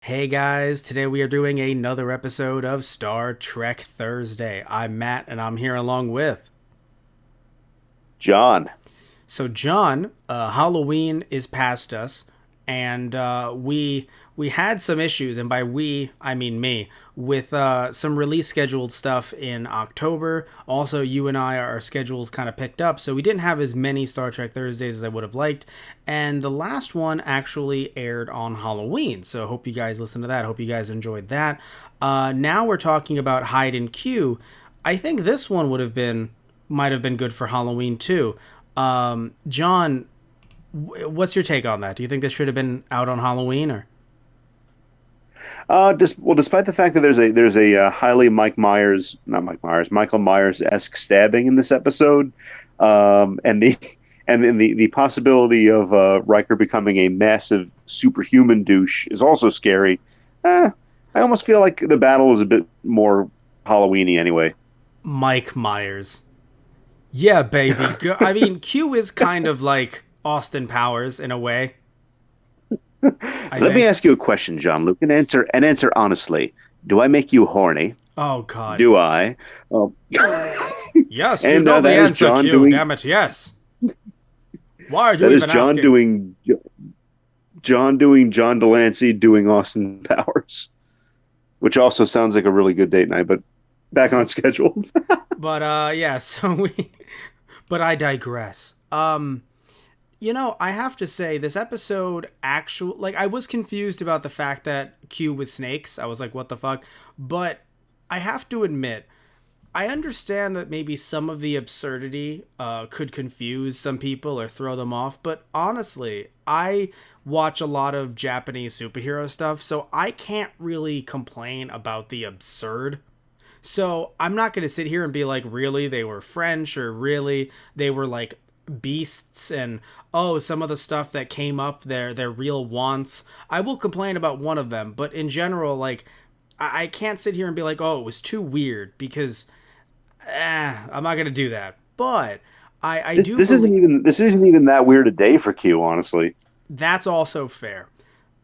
Hey guys, today we are doing another episode of Star Trek Thursday. I'm Matt and I'm here along with. John. So John, Halloween is past us, and we had some issues, and by we I mean me, with some release scheduled stuff in October. Also, you and I, our schedules kind of picked up, so we didn't have as many Star Trek Thursdays as I would have liked. And the last one actually aired on Halloween, so hope you guys listened to that. Hope you guys enjoyed that. Now we're talking about Hide and Q. I think this one might have been good for Halloween too. John, what's your take on that? Do you think this should have been out on Halloween or? Despite the fact that there's a highly Mike Myers, not Mike Myers, Michael Myers-esque stabbing in this episode, and the possibility of Riker becoming a massive superhuman douche is also scary. I almost feel like the battle is a bit more Halloweeny anyway. Mike Myers. Yeah, baby. I mean, Q is kind of like Austin Powers in a way, I Let me think. ask you a question, John Luke, and answer honestly. Do I make you horny? Oh, God. Do I? Um, Yes, you and know the that is answer, John Q. doing Damn it, yes. Why are you that is even John asking? doing John Delancey doing Austin Powers, which also sounds like a really good date night, but back on schedule. But, yeah, but I digress. I have to say, this episode actually, like, I was confused about the fact that Q was snakes. I was like, what the fuck? But I have to admit, I understand that maybe some of the absurdity could confuse some people or throw them off, but honestly, I watch a lot of Japanese superhero stuff, so I can't really complain about the absurd. So I'm not going to sit here and be like, really, they were French, or really, they were like beasts, and oh, some of the stuff that came up, their real wants. I will complain about one of them, but in general, like, I can't sit here and be like, oh, it was too weird, because I'm not gonna do that. But I This do this isn't believe even this isn't even that weird a day for Q, honestly. that's also fair.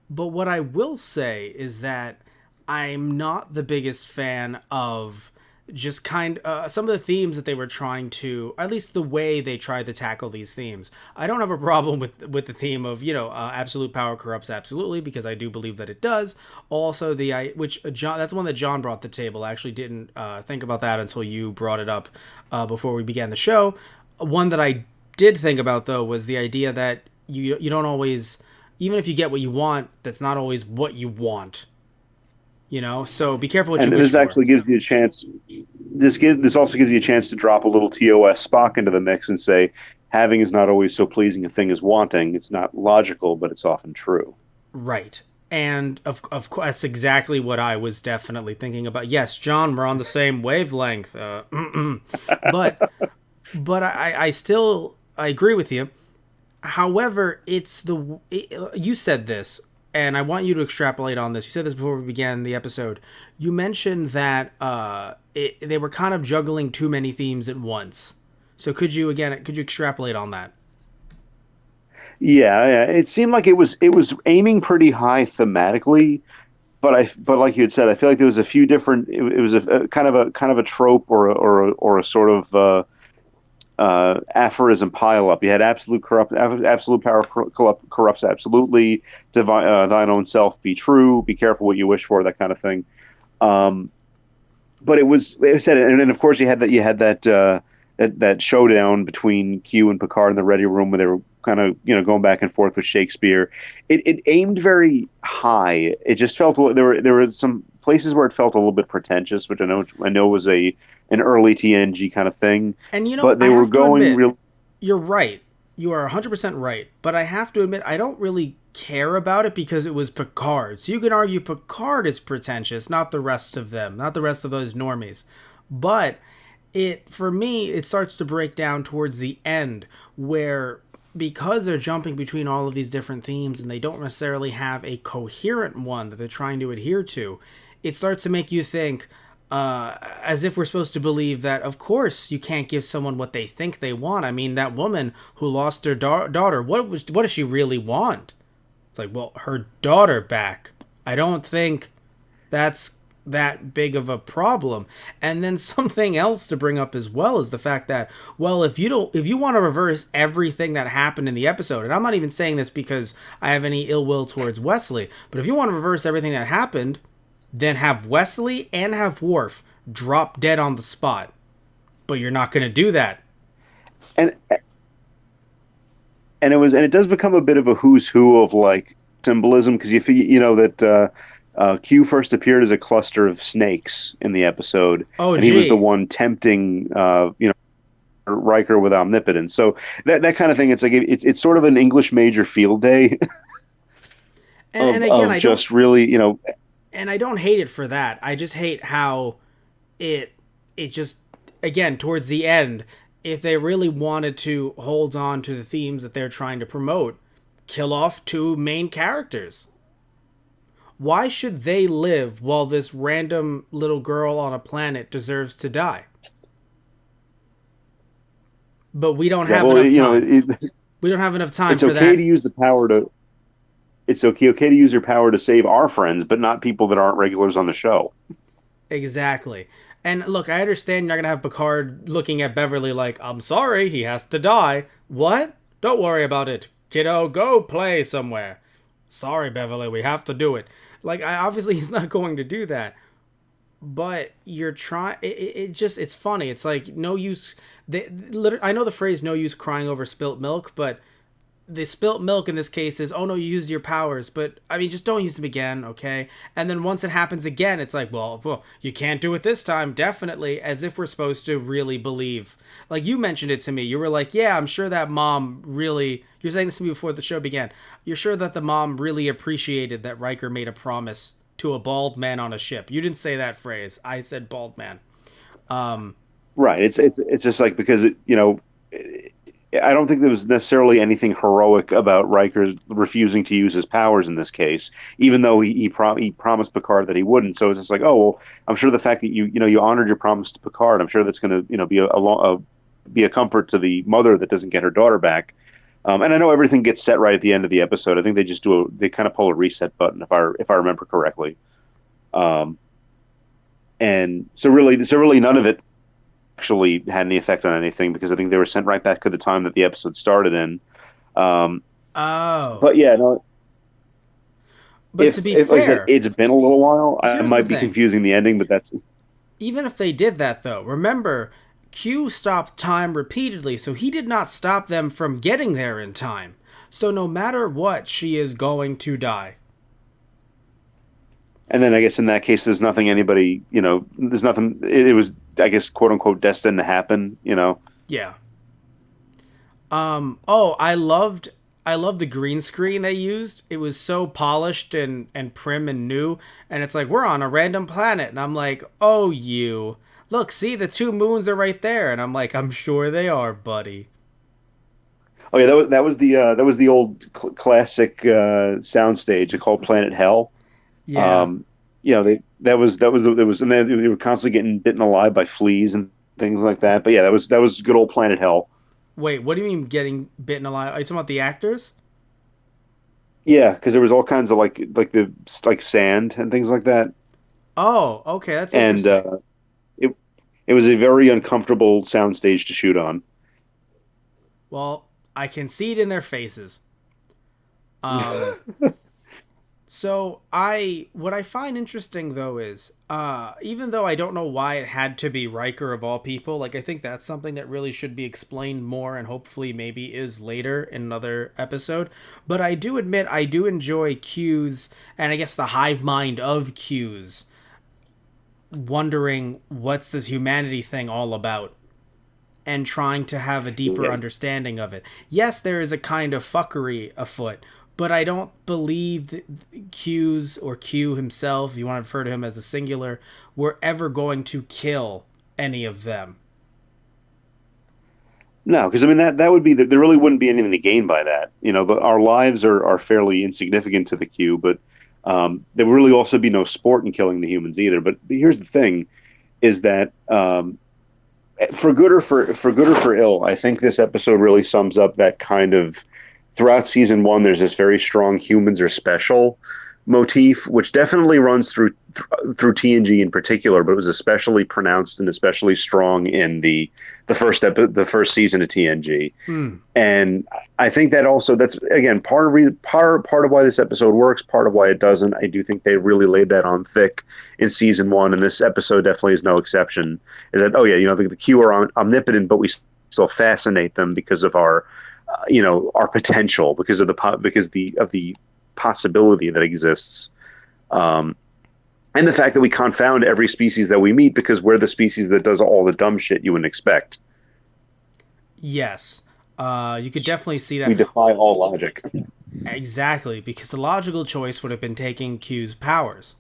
But what I will say is that I'm not the biggest fan of just some of the themes that they were trying to, at least the way they tried to tackle these themes. I don't have a problem with the theme of absolute power corrupts absolutely, because I do believe that it does. Also, which John, that's one that John brought to the table. I actually didn't think about that until you brought it up before we began the show. One that I did think about though was the idea that you don't always, even if you get what you want, that's not always what you want. So be careful what you And wish this for. actually gives you a chance. This also gives you a chance to drop a little TOS Spock into the mix and say, having is not always so pleasing a thing as wanting. It's not logical, but it's often true. Right. And of course, that's exactly what I was definitely thinking about. Yes, John, we're on the same wavelength. But I still I agree with you. However, you said this, and I want you to extrapolate on this. You said this before we began the episode. You mentioned that they were kind of juggling too many themes at once. So could you extrapolate on that? Yeah, it seemed like it was aiming pretty high thematically, but like you had said, I feel like there was a few different. It was a kind of a trope or a sort of aphorism pile up. You had absolute power corrupts absolutely. Thine own self be true. Be careful what you wish for. That kind of thing. Um, but it said, and then of course you had that showdown between Q and Picard in the Ready Room where they were kind of going back and forth with Shakespeare. It aimed very high. It just felt there were some places where it felt a little bit pretentious, which I know was a an early TNG kind of thing, And but I they were have to going admit, real. you're right. You are 100% right. But I have to admit, I don't really care about it because it was Picard. So you can argue Picard is pretentious, not the rest of them, not the rest of those normies. But for me, it starts to break down towards the end where, because they're jumping between all of these different themes and they don't necessarily have a coherent one that they're trying to adhere to, it starts to make you think, as if we're supposed to believe that, of course, you can't give someone what they think they want. I mean, that woman who lost her daughter, what does she really want? It's like, well, her daughter back. I don't think that's that big of a problem. And then something else to bring up as well is the fact that, well, if you want to reverse everything that happened in the episode, and I'm not even saying this because I have any ill will towards Wesley, but if you want to reverse everything that happened, then have Wesley and have Worf drop dead on the spot. But you're not going to do that. And it does become a bit of a who's who of like symbolism, because you know that Q first appeared as a cluster of snakes in the episode, Oh, and he was gee. the one tempting Riker with omnipotence. So that kind of thing, it's like it's sort of an English major field day And again, of just really, and I don't hate it for that. I just hate how it it just, again, towards the end, if they really wanted to hold on to the themes that they're trying to promote, kill off two main characters. Why should they live while this random little girl on a planet deserves to die? But we don't have enough time. We don't have enough time it's for okay that. to use the power to. It's okay to use your power to save our friends, but not people that aren't regulars on the show. Exactly. And look, I understand you're not going to have Picard looking at Beverly like, I'm sorry, he has to die. What? Don't worry about it. Kiddo, go play somewhere. Sorry, Beverly, we have to do it. Like, obviously, he's not going to do that. But you're trying. It's funny. It's like, no use. I know the phrase no use crying over spilt milk, but the spilt milk in this case is, oh no, you used your powers, but I mean, just don't use them again, okay? And then once it happens again, it's like, well, you can't do it this time, definitely, as if we're supposed to really believe. Like, you mentioned it to me. You were like, yeah, I'm sure that mom really, you're saying this to me before the show began, you're sure that the mom really appreciated that Riker made a promise to a bald man on a ship. You didn't say that phrase. I said bald man. Right. It's just like, because I don't think there was necessarily anything heroic about Riker refusing to use his powers in this case, even though he promised Picard that he wouldn't. So it's just like, oh well, I'm sure the fact that you honored your promise to Picard, I'm sure that's going to be a comfort to the mother that doesn't get her daughter back. And I know everything gets set right at the end of the episode. I think they kind of pull a reset button, if I remember correctly. And so really none of it actually had any effect on anything, because I think they were sent right back to the time that the episode started in. Oh. But yeah, no. But to be Like I said, fair, it's been a little while. I here's the might be thing. confusing the ending, but that's Even if they did that, though, remember, Q stopped time repeatedly, so he did not stop them from getting there in time. So no matter what, she is going to die. and then I guess in that case, there's nothing anybody, there's nothing. It was, I guess, quote unquote, destined to happen. Yeah. Oh, I loved the green screen they used. It was so polished and prim and new, and it's like, we're on a random planet, and I'm like, oh, you look, see, the two moons are right there, and I'm like, I'm sure they are, buddy. Oh yeah, that was the old classic soundstage called Planet Hell. Yeah. And then they were constantly getting bitten alive by fleas and things like that. But yeah, that was good old Planet Hell. Wait, what do you mean getting bitten alive? Are you talking about the actors? Yeah, because there was all kinds of like sand and things like that, Oh, okay, that's and interesting. it was a very uncomfortable soundstage to shoot on. Well, I can see it in their faces. Um, so what I find interesting though is, even though I don't know why it had to be Riker of all people, like I think that's something that really should be explained more and hopefully maybe is later in another episode. But I do admit I do enjoy Q's, and I guess the hive mind of Q's, wondering what's this humanity thing all about and trying to have a deeper Yeah. understanding of it. Yes, there is a kind of fuckery afoot, but I don't believe that Q's or Q himself, if you want to refer to him as a singular, were ever going to kill any of them. No, because I mean that would be there really wouldn't be anything to gain by that. Our lives are fairly insignificant to the Q, but there would really also be no sport in killing the humans either. But here's the thing: is that for good or for ill, I think this episode really sums up that kind of. Throughout season one, there's this very strong humans are special motif, which definitely runs through TNG in particular, but it was especially pronounced and especially strong in the first season of TNG. Hmm. And I think that also that's again part of why this episode works, part of why it doesn't. I do think they really laid that on thick in season one, and this episode definitely is no exception. Is that, oh yeah, the Q are omnipotent, but we still fascinate them because of our our potential, because of the possibility that exists, and the fact that we confound every species that we meet because we're the species that does all the dumb shit you wouldn't expect. Yes. You could definitely see We that. defy all logic. Exactly, because the logical choice would have been taking Q's powers.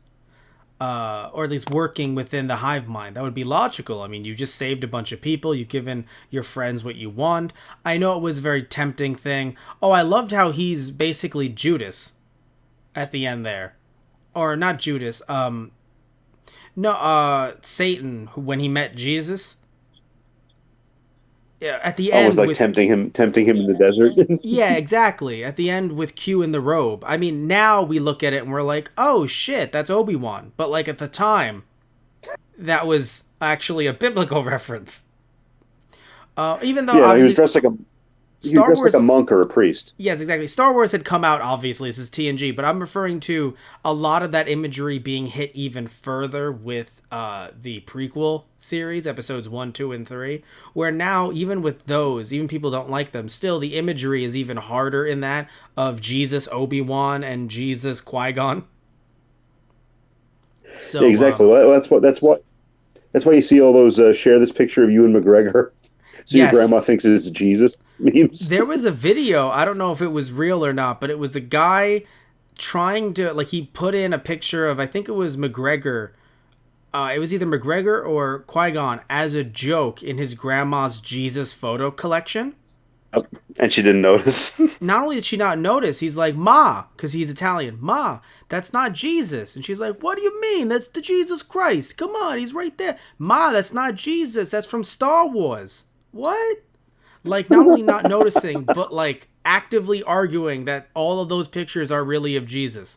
Or at least working within the hive mind. That would be logical. I mean, you just saved a bunch of people. You've given your friends what you want. I know it was a very tempting thing. Oh, I loved how he's basically Judas at the end there. Or not Judas. No, Satan, when he met Jesus. Yeah, at the Almost end like with tempting him in the desert. yeah, exactly. At the end with Q in the robe. I mean, now we look at it and we're like, "Oh shit, that's Obi-Wan." But like at the time, that was actually a biblical reference. Even though Yeah, obviously he was Star dressed like a Wars, monk or a priest. yes, exactly. Star Wars had come out. Obviously, this is TNG, but I'm referring to a lot of that imagery being hit even further with the prequel series, episodes 1, 2, and 3, where now even with those, even people don't like them. Still, the imagery is even harder in that of Jesus Obi-Wan and Jesus Qui-Gon. So Yeah, exactly. Well, that's why you see all those share this picture of you and McGregor, so your yes. grandma thinks it's Jesus memes. There was a video, I don't know if it was real or not, but it was a guy trying to, like, he put in a picture of, I think it was McGregor. It was either McGregor or Qui-Gon as a joke in his grandma's Jesus photo collection. And she didn't notice. Not only did she not notice, he's like, "Ma," because he's Italian. "Ma, that's not Jesus." And she's like, "What do you mean? That's the Jesus Christ. Come on, he's right there." "Ma, that's not Jesus. That's from Star Wars." What? Like, not only not noticing, but like actively arguing that all of those pictures are really of Jesus.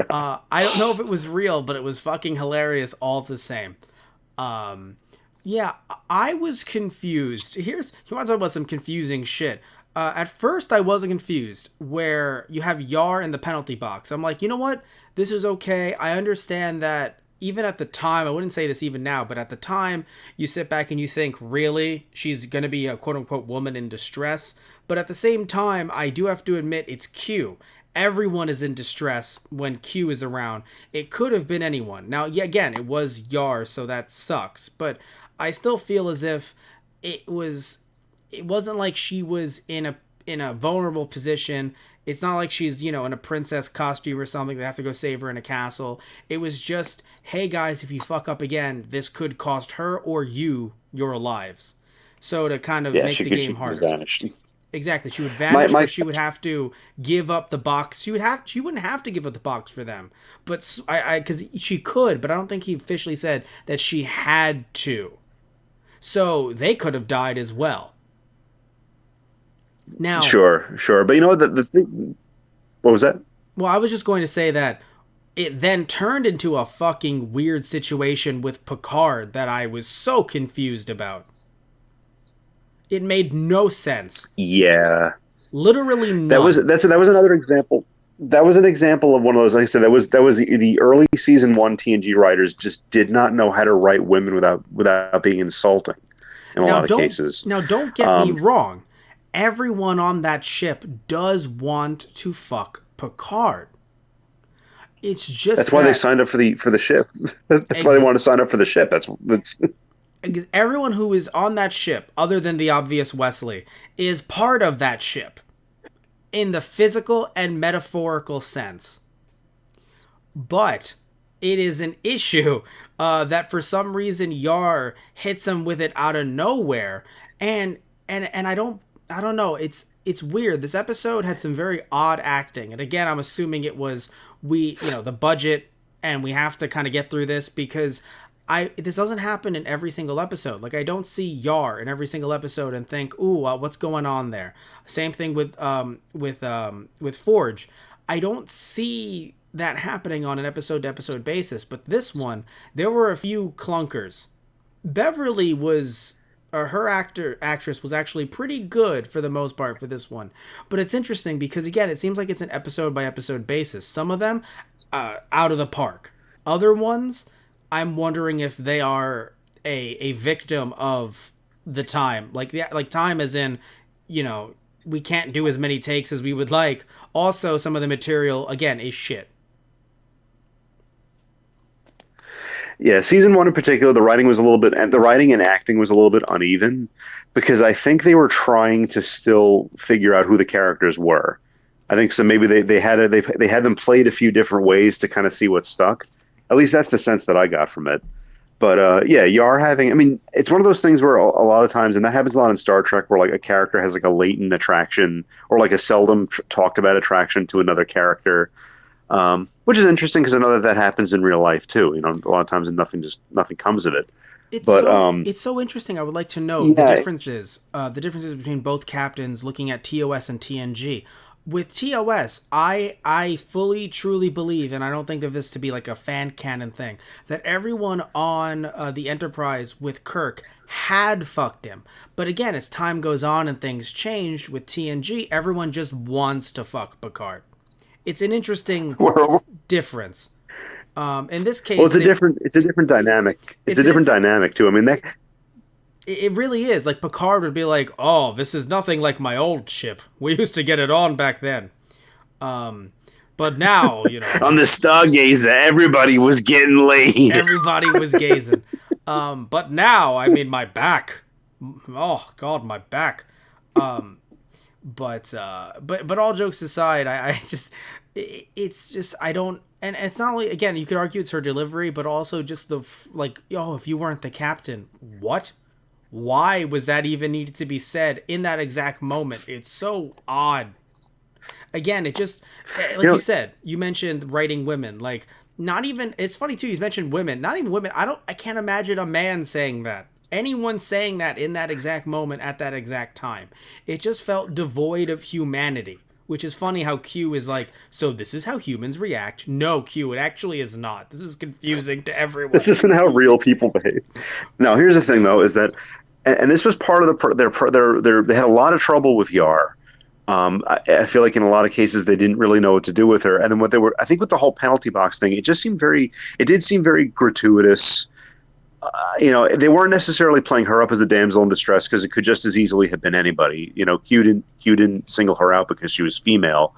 I don't know if it was real, but it was fucking hilarious all the same. Yeah, I was confused. You want to talk about some confusing shit. At first, I wasn't confused, where you have Yar in the penalty box. I'm like, you know what? This is okay. I understand that even at the time, I wouldn't say this even now, but at the time, you sit back and you think, really? She's going to be a quote-unquote woman in distress? But at the same time, I do have to admit, it's Q. Everyone is in distress when Q is around. It could have been anyone. Now, yeah, again, it was Yar, so that sucks. But I still feel as if it wasn't like she was in a vulnerable position. It's not like she's, in a princess costume or something. They have to go save her in a castle. It was just, hey guys, if you fuck up again, this could cost her or you your lives. So to kind of make the game harder. Vanished. Exactly. She would vanish, My or she would have to give up the box. She wouldn't have to give up the box for them. But because she could, but I don't think he officially said that she had to. So they could have died as well. Now, Sure. But you know what? The thing, what was that? well, I was just going to say that it then turned into a fucking weird situation with Picard that I was so confused about. It made no sense. Yeah. Literally none. That was another example. That was an example of one of those. Like I said, that was the early season one TNG writers just did not know how to write women without being insulting in a lot of cases. Now, don't get me wrong. Everyone on that ship does want to fuck Picard. It's just that's why they signed up for the ship. That's why they want to sign up for the ship. That's everyone who is on that ship, other than the obvious Wesley, is part of that ship in the physical and metaphorical sense. But it is an issue that for some reason Yar hits him with it out of nowhere, and I don't know. It's weird. This episode had some very odd acting, and again, I'm assuming it was the budget, and we have to kind of get through this because this doesn't happen in every single episode. Like, I don't see Yar in every single episode and think, ooh, what's going on there? Same thing with Forge. I don't see that happening on an episode to episode basis, but this one, there were a few clunkers. Beverly was her actress was actually pretty good for the most part for this one. But it's interesting because, again, it seems like it's an episode by episode basis. Some of them out of the park. Other ones, I'm wondering if they are a victim of the time. Like time as in, we can't do as many takes as we would like. Also, some of the material, again, is shit. Yeah, season 1 in particular, the writing and acting was a little bit uneven because I think they were trying to still figure out who the characters were. I think so. Maybe they had them played a few different ways to kind of see what stuck. At least that's the sense that I got from it. But yeah, it's one of those things where a lot of times, and that happens a lot in Star Trek, where like a character has like a latent attraction or like a seldom talked about attraction to another character. Which is interesting because I know that happens in real life too. A lot of times nothing comes of it. It's so interesting. I would like to know the differences between both captains looking at TOS and TNG. With TOS, I fully truly believe, and I don't think of this to be like a fan canon thing, that everyone on the Enterprise with Kirk had fucked him. But again, as time goes on and things change with TNG, everyone just wants to fuck Picard. It's an interesting difference. In this case, it's a different dynamic. It's a different dynamic too. I mean, it really is. Like, Picard would be like, "Oh, this is nothing like my old ship. We used to get it on back then." But now, on the Stargazer, everybody was getting laid. Everybody was gazing. But now, I mean, my back. Oh God, my back. But all jokes aside, it's just I don't, and it's not only, again, you could argue it's her delivery, but also just if you weren't the captain, what? Why was that even needed to be said in that exact moment? It's so odd. Again, it just, like you said, you mentioned writing women, like, not even, it's funny too, you mentioned women, not even women, I can't imagine a man saying that. Anyone saying that in that exact moment at that exact time. It just felt devoid of humanity, which is funny how Q is like, so this is how humans react. No, Q, it actually is not. This is confusing to everyone. This isn't how real people behave. Now, here's the thing, though, is that, and this was part of they had a lot of trouble with Yar. I feel like in a lot of cases they didn't really know what to do with her. And then I think with the whole penalty box thing, it did seem very gratuitous. They weren't necessarily playing her up as a damsel in distress because it could just as easily have been anybody. Q didn't single her out because she was female.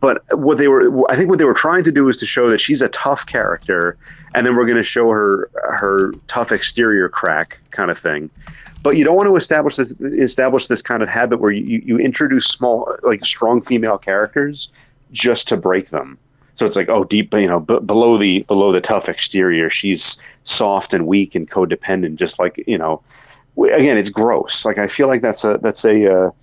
But what they were trying to do is to show that she's a tough character, and then we're going to show her tough exterior crack kind of thing. But you don't want to establish this kind of habit where you introduce strong female characters just to break them. So it's like, oh, deep, below the tough exterior, she's soft and weak and codependent. Just like, again, it's gross. Like, I feel like that's a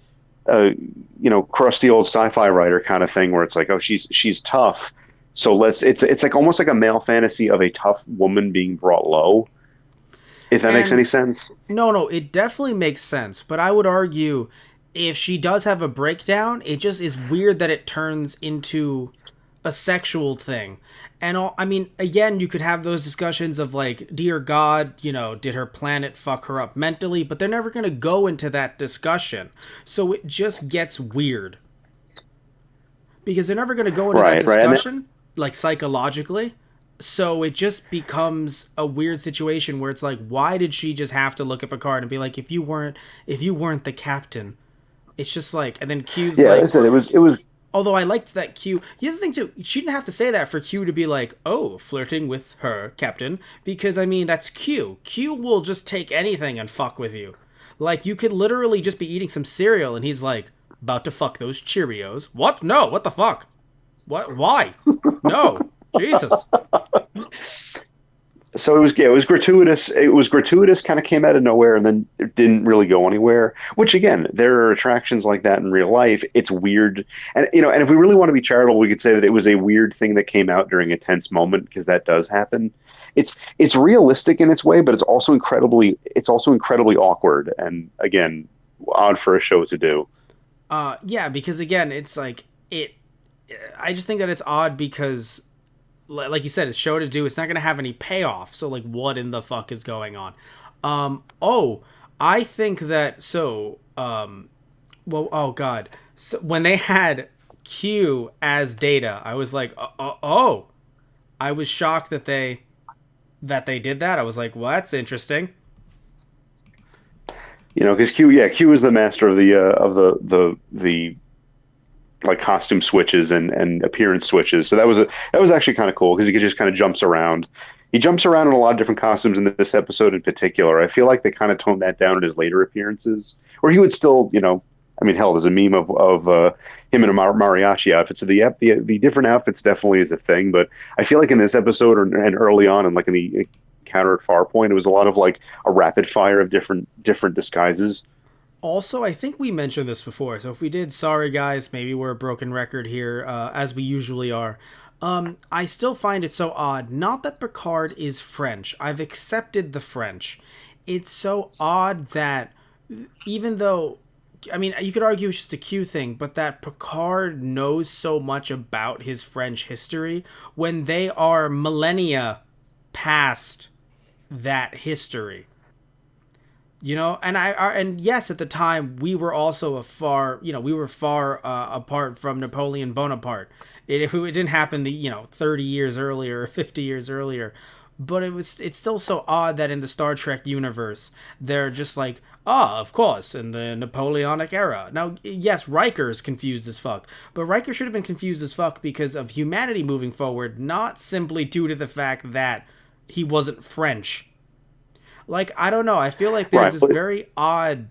crusty old sci-fi writer kind of thing where it's like, oh, she's tough. So it's like almost like a male fantasy of a tough woman being brought low. If that makes any sense. No, it definitely makes sense. But I would argue if she does have a breakdown, it just is weird that it turns into a sexual thing. And again, you could have those discussions of like, dear God, did her planet fuck her up mentally? But they're never going to go into that discussion. So it just gets weird. Because they're never going to go into that discussion, like psychologically. So it just becomes a weird situation where it's like, why did she just have to look at Picard and be like, if you weren't the captain? It's just like, and then Q's like, I said, it was. Although I liked that Q. Here's the thing too, she didn't have to say that for Q to be like, oh, flirting with her captain, because that's Q. Q will just take anything and fuck with you. Like, you could literally just be eating some cereal and he's like, about to fuck those Cheerios. What? No, what the fuck? What? Why? No. Jesus. So it was, yeah, it was gratuitous. It was gratuitous, kind of came out of nowhere, and then it didn't really go anywhere. Which again, there are attractions like that in real life. It's weird, and and if we really want to be charitable, we could say that it was a weird thing that came out during a tense moment, because that does happen. It's realistic in its way, but it's also incredibly awkward, and again, odd for a show to do. Yeah, because again, it's like it. I just think that it's odd because, like you said, it's show to do. It's not going to have any payoff. So, like, what in the fuck is going on? Oh, I think that so. Well, oh god, so when they had Q as Data, I was like, oh, I was shocked that they did that. I was like, well, that's interesting. Because Q is the master of the like costume switches and appearance switches. So that was actually kind of cool because he just kind of jumps around. He jumps around in a lot of different costumes in this episode in particular. I feel like they kind of toned that down in his later appearances, where he would still, I mean, hell, there's a meme of him in a mariachi outfit. So the different outfits definitely is a thing. But I feel like in this episode and early on, and like in the encounter at Farpoint, it was a lot of like a rapid fire of different disguises. Also, I think we mentioned this before, so if we did, sorry guys, maybe we're a broken record here, as we usually are. I still find it so odd. Not that Picard is French. I've accepted the French. It's so odd that even though, I mean, you could argue it's just a Q thing, but that Picard knows so much about his French history when they are millennia past that history. And yes, at the time we were also we were far apart from Napoleon Bonaparte. It didn't happen 30 years earlier, 50 years earlier, but it's still so odd that in the Star Trek universe they're just like, of course, in the Napoleonic era. Now, yes, Riker's confused as fuck, but Riker should have been confused as fuck because of humanity moving forward, not simply due to the fact that he wasn't French. Like, I don't know. I feel like there's this very odd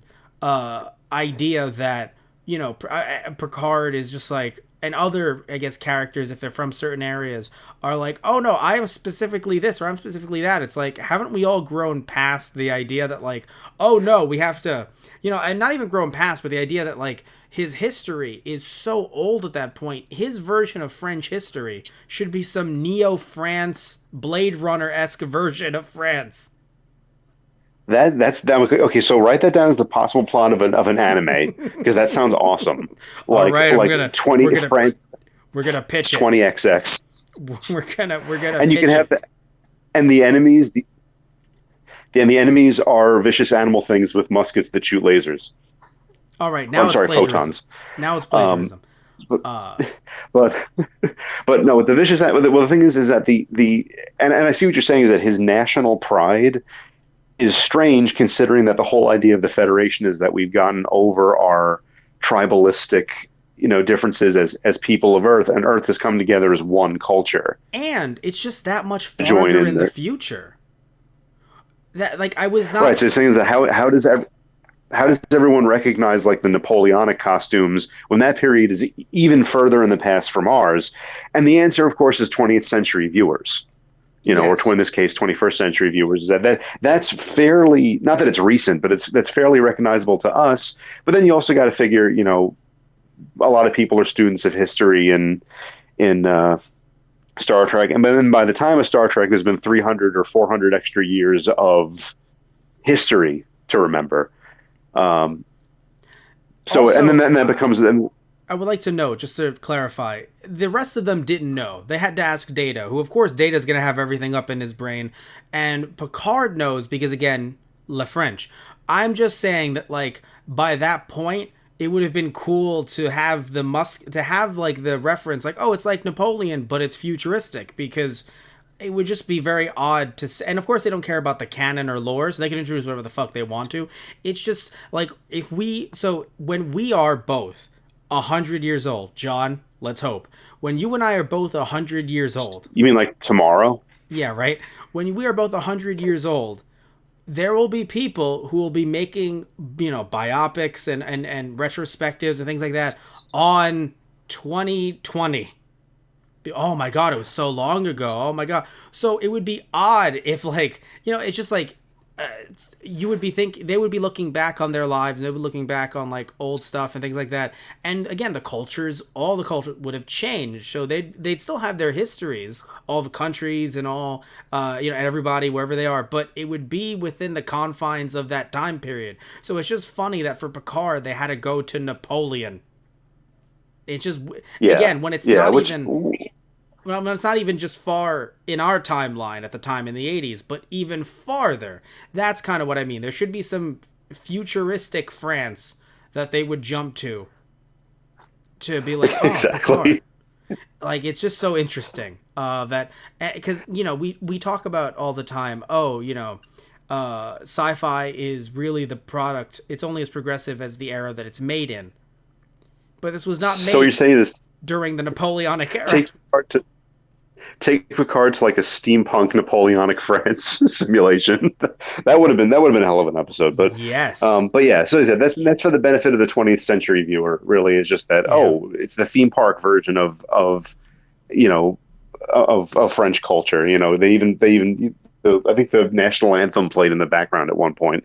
idea that, Picard is just like, and other, I guess, characters, if they're from certain areas, are like, oh no, I am specifically this or I'm specifically that. It's like, haven't we all grown past the idea that, like, oh no, we have to, and not even grown past, but the idea that, like, his history is so old at that point. His version of French history should be some Neo-France, Blade Runner-esque version of France. That's that. Okay, so write that down as the possible plot of an anime, because that sounds awesome. Like, all right, like 20 we're gonna pitch 20XX. We're gonna and you can have that, and the enemies the enemies are vicious animal things with muskets that shoot lasers. All right, now photons. Now it's plagiarism. But but no, the vicious. Well, the thing is that and I see what you're saying is that his national pride is strange, considering that the whole idea of the Federation is that we've gotten over our tribalistic, differences as people of Earth, and Earth has come together as one culture. And it's just that much farther in the future. That, like, I was not right. So the thing is that how does everyone recognize, like, the Napoleonic costumes when that period is even further in the past from ours? And the answer, of course, is 20th century viewers. Yes. Or in this case, 21st century viewers. That's fairly, not that it's recent, but that's fairly recognizable to us. But then you also got to figure, a lot of people are students of history in Star Trek, and then by the time of Star Trek, there's been 300 or 400 extra years of history to remember. So, also, and then that becomes then. I would like to know, just to clarify, the rest of them didn't know. They had to ask Data, who, of course, Data's going to have everything up in his brain. And Picard knows because, again, Le French. I'm just saying that, like, by that point, it would have been cool to have like, the reference, like, oh, it's like Napoleon, but it's futuristic, because it would just be very odd to... And, of course, they don't care about the canon or lore, so they can introduce whatever the fuck they want to. It's just, like, So, when we are both 100 years old, John, let's hope. When you and I are both 100 years old. You mean like tomorrow? Yeah, right? When we are both 100 years old, there will be people who will be making, biopics and retrospectives and things like that on 2020. Oh my god, it was so long ago. Oh my god. So it would be odd if, like, it's just like, you would be they would be looking back on their lives, and they would be looking back on like old stuff and things like that. And again, all the culture would have changed, so they'd still have their histories, all the countries and all, and everybody wherever they are, but it would be within the confines of that time period. So it's just funny that for Picard they had to go to Napoleon. It's just, again, when it's not even. Well, it's not even just far in our timeline at the time in the 80s, but even farther. That's kind of what I mean. There should be some futuristic France that they would jump to be like, oh, exactly. Picard. Like, it's just so interesting that, because, we talk about all the time, sci-fi is really the product. It's only as progressive as the era that it's made in. But this was not made so you're saying this during the Napoleonic era. Take Picard to like a steampunk Napoleonic France simulation. that would have been a hell of an episode. But yes, but yeah. So I said that's for the benefit of the 20th century viewer. Really, is just that. Yeah. It's the theme park version of French culture. They even I think the national anthem played in the background at one point.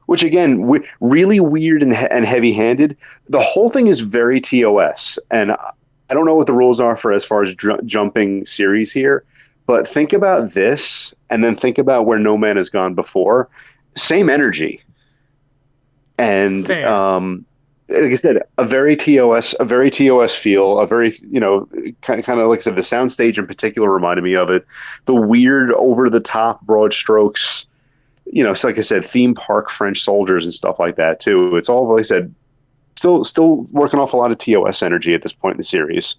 Which again, really weird and heavy-handed. The whole thing is very TOS, and I don't know what the rules are for as far as jumping series here, but think about this and then think about where No Man Has Gone before. Same energy. And like I said, a very TOS feel, a very, kind of like I said, the soundstage in particular reminded me of it. The weird over the top broad strokes, so like I said, theme park French soldiers and stuff like that too. It's all, like I said, still working off a lot of TOS energy at this point in the series,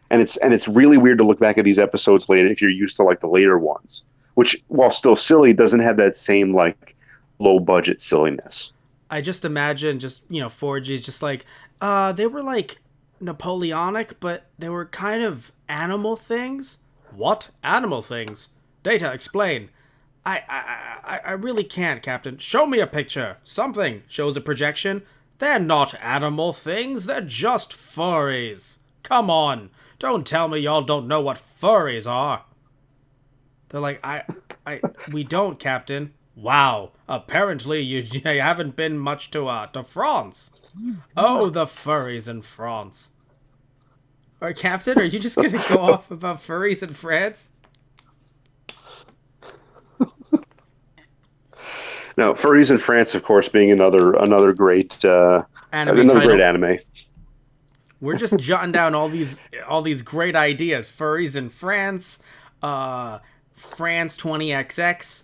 and it's really weird to look back at these episodes later if you're used to like the later ones, which while still silly doesn't have that same like low budget silliness. I just imagine 4G's just like they were like Napoleonic, but they were kind of animal things. What animal things? Data, explain. I really can't, Captain. Show me a picture. Something. Shows a projection. They're not animal things, they're just furries. Come on, don't tell me y'all don't know what furries are. They're like, we don't, Captain. Wow, apparently you haven't been much to France. Oh, the furries in France. Or Captain, are you just gonna go off about furries in France? Now, furries in France, of course, being another great anime great anime. We're just jotting down all these great ideas. Furries in France, France 20XX.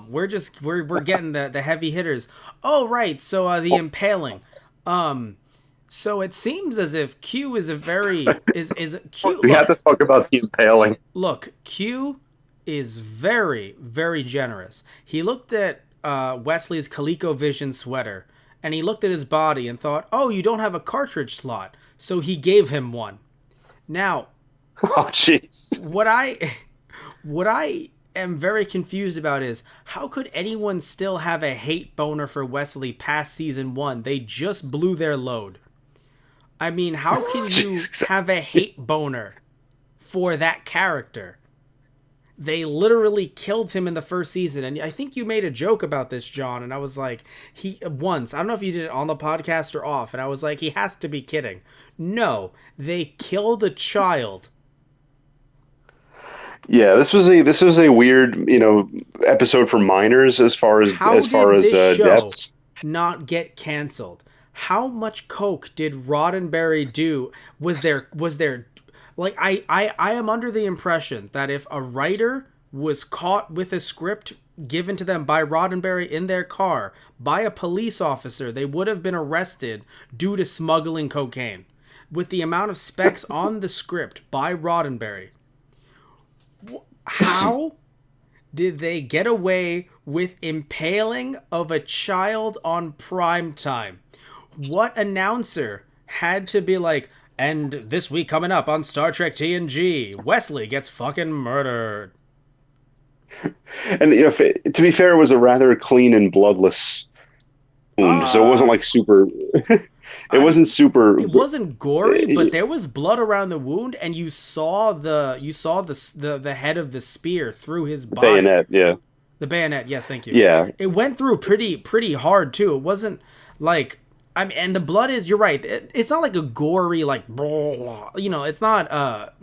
We're getting the heavy hitters. Oh right, so the impaling. So it seems as if Q is a very is Q. We have to talk about the impaling. Look, Q is very, very generous. He looked at Wesley's ColecoVision sweater, and he looked at his body and thought, oh, you don't have a cartridge slot. So he gave him one. Now, oh, jeez. What I am very confused about is, how could anyone still have a hate boner for Wesley past season 1? They just blew their load. I mean, how can you have a hate boner for that character? They literally killed him in the first season. And I think you made a joke about this, John. And I was like, I don't know if you did it on the podcast or off. And I was like, he has to be kidding. No, they killed a child. Yeah, this was a weird, episode for minors as far as deaths. Not get canceled. How much coke did Roddenberry do? Was there like, I am under the impression that if a writer was caught with a script given to them by Roddenberry in their car by a police officer, they would have been arrested due to smuggling cocaine. With the amount of specs on the script by Roddenberry, how did they get away with impaling of a child on prime time? What announcer had to be like, and this week coming up on Star Trek TNG, Wesley gets fucking murdered. And to be fair, it was a rather clean and bloodless wound, so it wasn't Uh, like super. It I wasn't super. it wasn't gory, but there was blood around the wound, and you saw the head of the spear through his body. Bayonet, yeah, The bayonet, yes, thank you. yeah. It went through pretty hard too. It wasn't like I mean, and the blood is. You're right. It's not like a gory like, it's not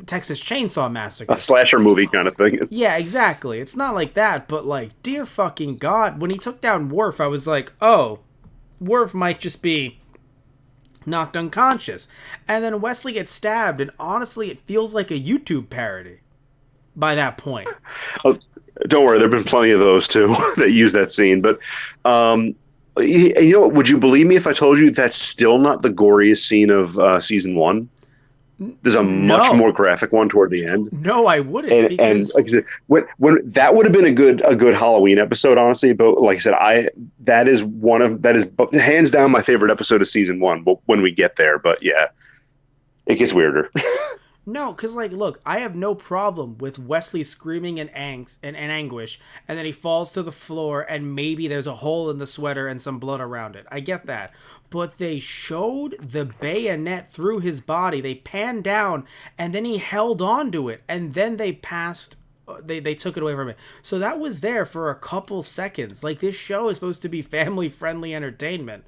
Texas Chainsaw A Massacre. slasher movie kind of thing. Yeah, exactly. It's not like that. But like, dear fucking God, when he took down Worf, I was like, oh, Worf might just be knocked unconscious, and then Wesley gets stabbed, and honestly, it feels like a YouTube parody by that point. Oh, don't worry, there've been plenty of those too that use that scene. But um, you know, would you believe me if I told you that's still not the goriest scene of season one? There's a much more No, graphic one toward the end. no, I wouldn't And because like I said, when that would have been a good Halloween episode, honestly. But like I said, that is hands down my favorite episode of season one. But when we get there, but yeah, it gets weirder. no, because like, look, I have no problem with Wesley screaming in angst and anguish, and then he falls to the floor, and maybe there's a hole in the sweater and some blood around it. I get that, but they showed the bayonet through his body. They panned down, and then he held on to it, and then they passed. They took it away from it. So that was there for a couple seconds. Like this show is supposed to be family friendly entertainment.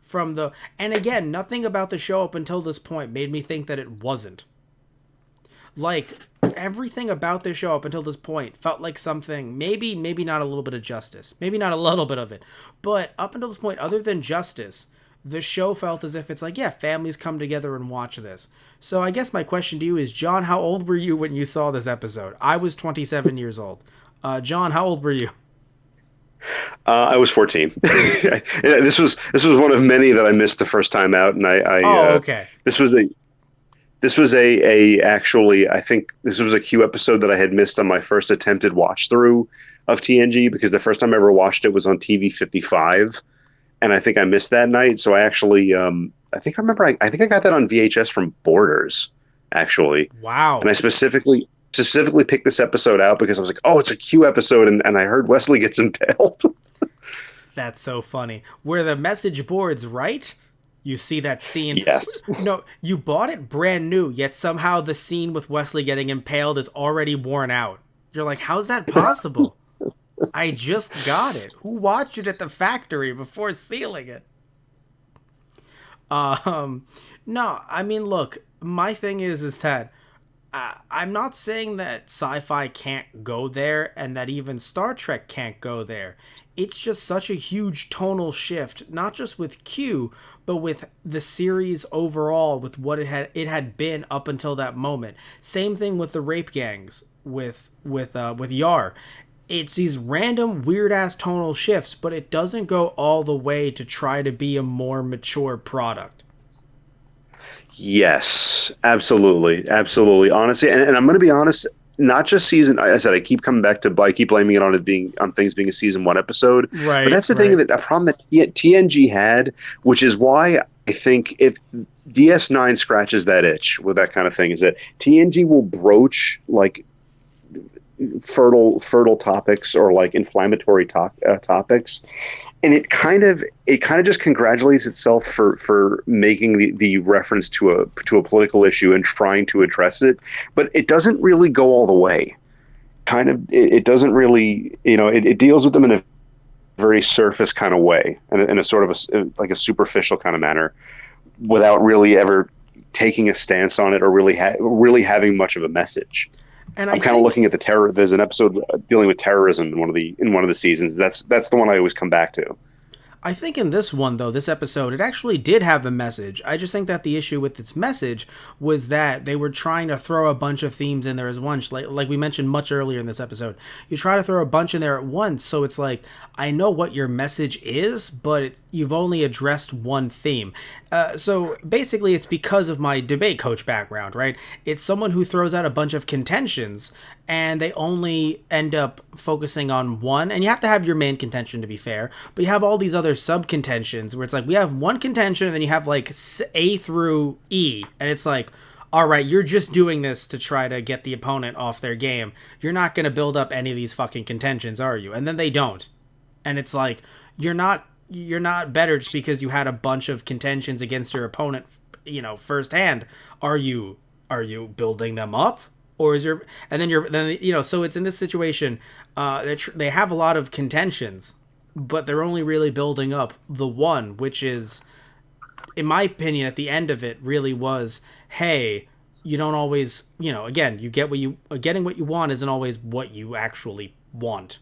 From the and again, nothing about the show up until this point made me think that it wasn't. Like everything about this show up until this point felt like something, maybe not a little bit of justice, maybe not a little bit of it, but up until this point, other than justice, the show felt as if it's like, yeah, families come together and watch this. So I guess my question to you is, John, how old were you when you saw this episode? I was 27 years old. John, how old were you? I was 14. This was one of many that I missed the first time out, and Oh, okay. this was a actually, I think this was a Q episode that I had missed on my first attempted watch through of TNG, because the first time I ever watched it was on TV 55, and I think I missed that night. So I actually, I think I got that on VHS from Borders, actually, and Wow. I specifically picked this episode out because I was like, oh, it's a Q episode, and I heard Wesley gets impaled. That's so funny. Where the message board's right, you see that scene. Yes. No, you bought it brand new, yet somehow the scene with Wesley getting impaled is already worn out. You're like, how's that possible? I just got it. Who watched it at the factory before sealing it? Um, no, I mean, look, my thing is that I'm not saying that sci-fi can't go there and that even Star Trek can't go there. It's just such a huge tonal shift, not just with Q, but with the series overall, with what it had been up until that moment. Same thing with the rape gangs with Yar. It's these random weird ass tonal shifts, but it doesn't go all the way to try to be a more mature product. Yes, absolutely, absolutely. Honestly, and I'm going to be honest. Not just season. I said I keep coming back to. I keep blaming it on it being on things being a season one episode. But Right, that's the thing right. that a problem that TNG had, which is why I think if DS9 scratches that itch with that kind of thing, is that TNG will broach like fertile topics or like inflammatory topics, and it kind of just congratulates itself for making the reference to a political issue and trying to address it, but it doesn't really go all the way. It doesn't really, it deals with them in a very surface kind of way, and in a sort of like a superficial kind of manner, without really ever taking a stance on it or really having much of a message. And I I'm kind of think looking at the terror. There's an episode dealing with terrorism in one of the seasons. That's the one I always come back to. I think in this one, though, this episode, it actually did have the message. I just think that the issue with its message was that they were trying to throw a bunch of themes in there as once. Like we mentioned much earlier in this episode, you try to throw a bunch in there at once. So it's like, I know what your message is, but you've only addressed one theme. So basically, it's because of my debate coach background, right? It's someone who throws out a bunch of contentions and they only end up focusing on one. And you have to have your main contention to be fair, but you have all these other sub contentions where it's like we have one contention and then you have like A through E, and it's like, all right, you're just doing this to try to get the opponent off their game. You're not going to build up any of these fucking contentions, are you? And then they don't. And it's like, you're not you're not better just because you had a bunch of contentions against your opponent, firsthand. Are you building them up, or is your and then so it's in this situation. They have a lot of contentions, but they're only really building up the one, which is, in my opinion, at the end of it, really was, hey, you don't always, again, getting what you want isn't always what you actually want.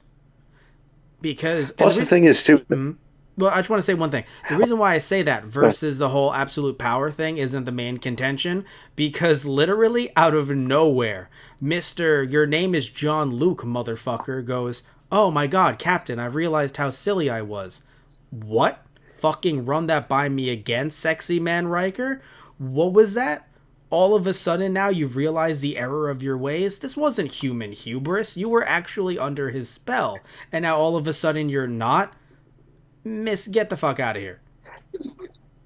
Because plus the thing is too. Well, I just want to say one thing. The reason why I say that versus the whole absolute power thing isn't the main contention, because literally out of nowhere, Mr. Your name is John Luke, motherfucker, goes, oh my god, Captain, I've realized how silly I was. What? Fucking run that by me again, sexy man Riker? What was that? All of a sudden now you've realized the error of your ways? This wasn't human hubris. You were actually under his spell. And now all of a sudden you're not? Get the fuck out of here.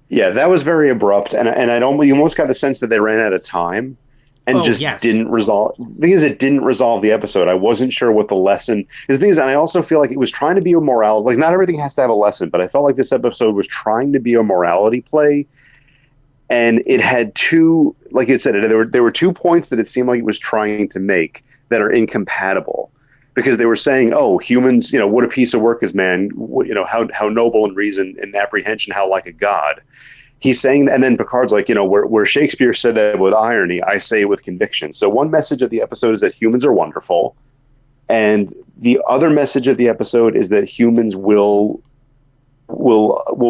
Yeah, that was very abrupt, and you almost got the sense that they ran out of time and didn't resolve, because it didn't resolve the episode. I wasn't sure what the lesson is. And I also feel like it was trying to be a morality. Like, not everything has to have a lesson, but I felt like this episode was trying to be a morality play, and it had two, like you said, there were 2 points that it seemed like it was trying to make that are incompatible. Because they were saying, oh, humans, what a piece of work is man, how noble in reason and apprehension, how like a god. He's saying, and then Picard's like, where Shakespeare said that with irony, I say it with conviction. So one message of the episode is that humans are wonderful. And the other message of the episode is that humans will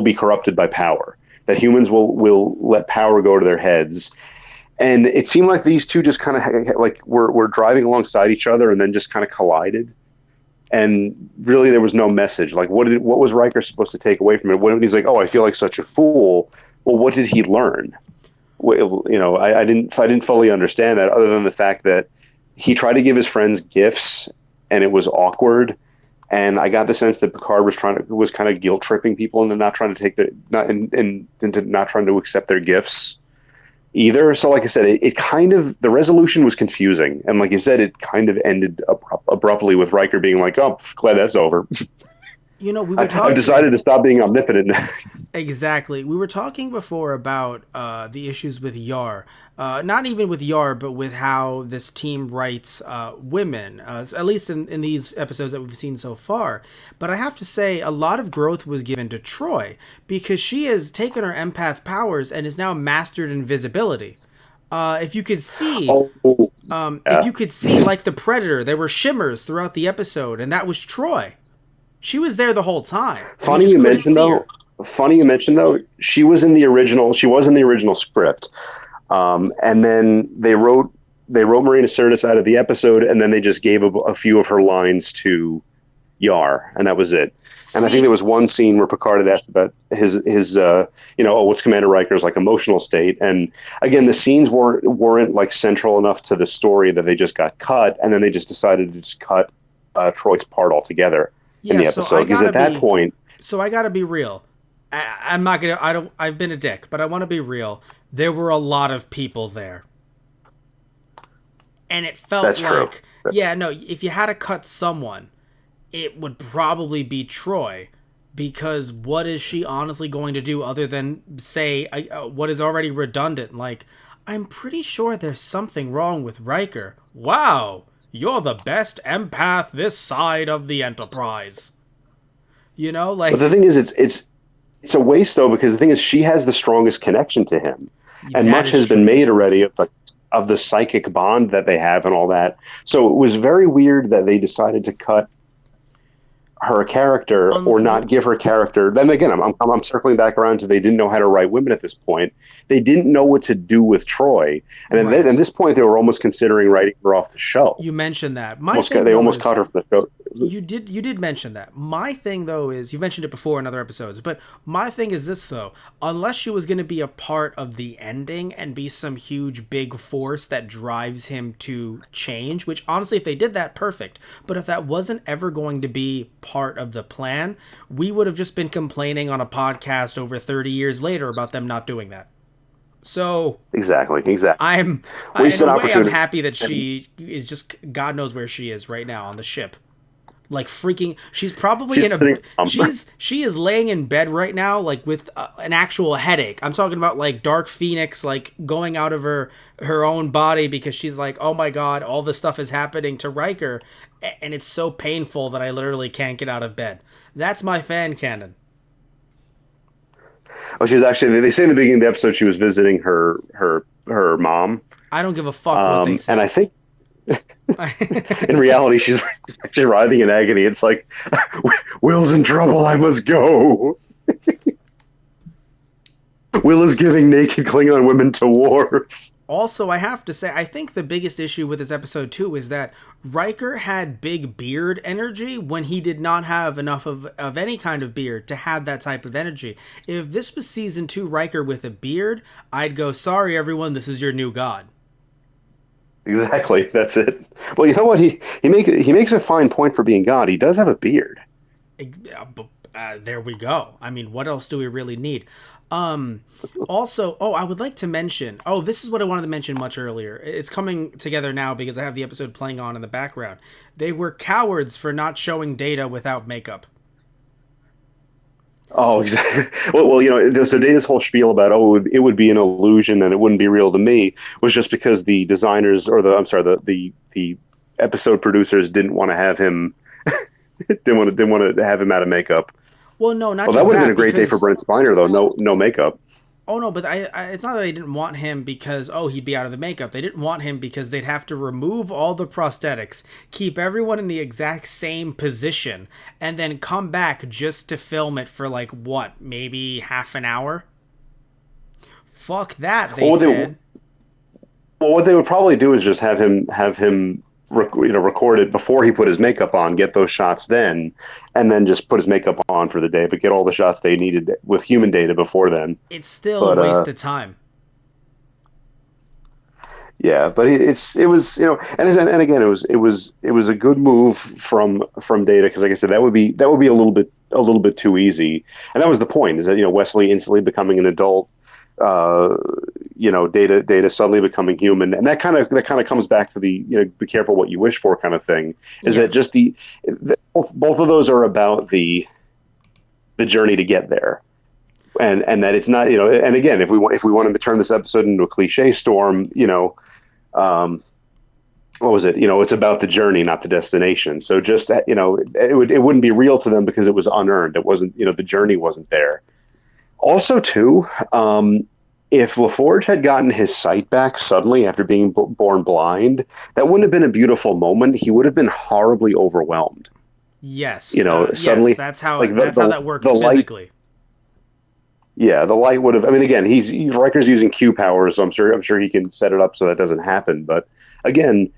be corrupted by power, that humans will let power go to their heads. And it seemed like these two just kind of were driving alongside each other and then just kind of collided. And really, there was no message. Like, what was Riker supposed to take away from it? When he's like, "Oh, I feel like such a fool." Well, what did he learn? Well, I didn't fully understand that, other than the fact that he tried to give his friends gifts, and it was awkward. And I got the sense that Picard was kind of guilt tripping people into not trying to take not trying to accept their gifts either. So like I said, it kind of, the resolution was confusing. And like you said, it kind of ended abruptly with Riker being like, oh, glad that's over. We were talking... I've decided to stop being omnipotent. Exactly. We were talking before about the issues with Yar. Not even with Yar, but with how this team writes women, at least in these episodes that we've seen so far. But I have to say, a lot of growth was given to Troi, because she has taken her empath powers and is now mastered invisibility. If you could see... If you could see, like the Predator, there were shimmers throughout the episode, and that was Troi. She was there the whole time. Funny you mentioned though, she was in the original script. And then they wrote Marina Sirtis out of the episode, and then they just gave a few of her lines to Yar, and that was it. And I think there was one scene where Picard had asked about his what's Commander Riker's like emotional state. And again, the scenes weren't like central enough to the story that they just got cut, and then they just decided to just cut Troy's part altogether in the episode. Because at that point, so I gotta be real. I'm not gonna. I've been a dick, but I want to be real. There were a lot of people there, and it felt that's like, true. If you had to cut someone, it would probably be Troi, because what is she honestly going to do other than say what is already redundant? Like, I'm pretty sure there's something wrong with Riker. Wow, you're the best empath this side of the Enterprise. But the thing is, it's a waste though, because the thing is, she has the strongest connection to him, and much has been made already of the psychic bond that they have and all that. So it was very weird that they decided to cut her character or not give her character. Then again, I'm circling back around to they didn't know how to write women at this point. They didn't know what to do with Troi, and at this point, they were almost considering writing her off the show. You mentioned that. They almost cut her from the show. You did mention that. My thing though is, you mentioned it before in other episodes, but my thing is this though: unless she was going to be a part of the ending and be some huge big force that drives him to change, which honestly, if they did that, perfect. But if that wasn't ever going to be part of the plan, we would have just been complaining on a podcast over 30 years later about them not doing that. So exactly. I'm happy that she is just, God knows where she is right now on the ship. like freaking. She's probably She's in a. sitting- She is laying in bed right now, like with an actual headache. I'm talking about like Dark Phoenix, like going out of her own body because she's like, oh my god, all this stuff is happening to Riker, and it's so painful that I literally can't get out of bed. That's my fan canon. Oh, she was actually. They say in the beginning of the episode she was visiting her mom, I don't give a fuck what they say. and I think in reality she's actually writhing in agony. It's like, Will's in trouble. I must go. Will is giving naked Klingon women to Worf. Also, I have to say, I think the biggest issue with this episode too is that Riker had big beard energy when he did not have enough of any kind of beard to have that type of energy. If this was season 2 Riker with a beard, I'd go, sorry everyone, this is your new god. Exactly, that's it. Well, you know what? He makes a fine point for being God. He does have a beard. There we go. I mean, what else do we really need? Also, I would like to mention, this is what I wanted to mention much earlier. It's coming together now because I have the episode playing on in the background. They were cowards for not showing Data without makeup. Oh, exactly. Well, so Data's whole spiel about it would be an illusion and it wouldn't be real to me was just because the designers or the episode producers didn't want to have him didn't want to have him out of makeup. Well, no, not Well, just that would have that, been a great day for Brent Spiner, though. No makeup. Oh no, but it's not that they didn't want him because he'd be out of the makeup. They didn't want him because they'd have to remove all the prosthetics, keep everyone in the exact same position, and then come back just to film it for like what, maybe half an hour. Fuck that, they said. Well, what they would probably do is just have him record it before he put his makeup on, get those shots then, and then just put his makeup on for the day, but get all the shots they needed with human Data before then. It's still a waste of time. Yeah, but it was and again it was a good move from Data because like I said that would be a little bit too easy, and that was the point is that Wesley instantly becoming an adult. Data suddenly becoming human, and that kind of comes back to the be careful what you wish for kind of thing. Is that just both of those are about the journey to get there, and that it's not and again if we wanted to turn this episode into a cliche storm, what was it? It's about the journey, not the destination. So just it wouldn't be real to them because it was unearned. It wasn't the journey wasn't there. Also, too, if LaForge had gotten his sight back suddenly after being born blind, that wouldn't have been a beautiful moment. He would have been horribly overwhelmed. Yes. Suddenly, yes, that's how that works physically. Light, yeah, the light would have. I mean, again, Riker's using Q power, so I'm sure he can set it up so that doesn't happen. But again,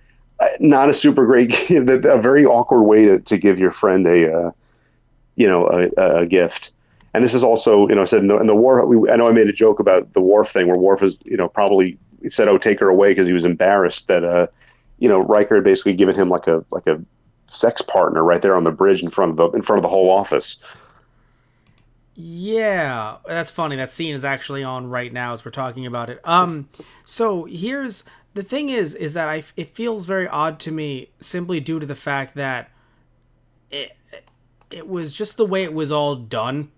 not a super great, a very awkward way to give your friend a gift. And this is also, I said in the Worf. I know I made a joke about the Worf thing, where Worf is, probably said, "Oh, take her away," because he was embarrassed that, Riker had basically given him like a sex partner right there on the bridge in front of the whole office. Yeah, that's funny. That scene is actually on right now as we're talking about it. So here's the thing: is that it feels very odd to me simply due to the fact that it was just the way it was all done.